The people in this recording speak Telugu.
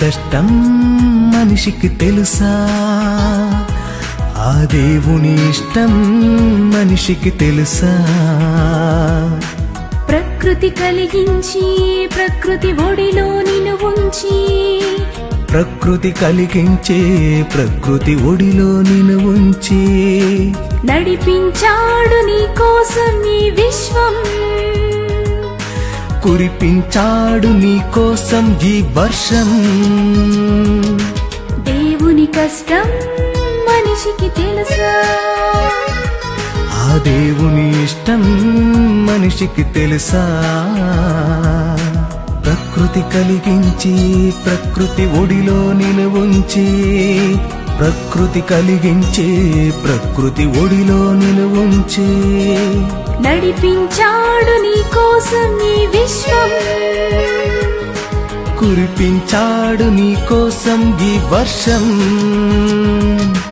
కష్టం మనిషికి తెలుసా? ఆ దేవుని ఇష్టం మనిషికి తెలుసా? ప్రకృతి కలిగించి ప్రకృతి ఒడిలో నిన్ను ఉంచి, ప్రకృతి కలిగించే ప్రకృతి ఒడిలో నిన్ను ఉంచి, నడిపించాడు నీ కోసం ఈ విశ్వం, కురిపించాడు నీ కోసం ఈ వర్షం. దేవుని కష్టం మనిషికి తెలుసా? ఆ దేవుని ఇష్టం మనిషికి తెలుసా? ప్రకృతి కలిగించి ప్రకృతి ఒడిలో నిన్ను ఉంచి, ప్రకృతి కలిగించే ప్రకృతి ఒడిలో నిన్ను ఉంచి, నడిపించాడు నీ కోసం ఈ విశ్వం, కురిపించాడు నీ కోసం ఈ వర్షం.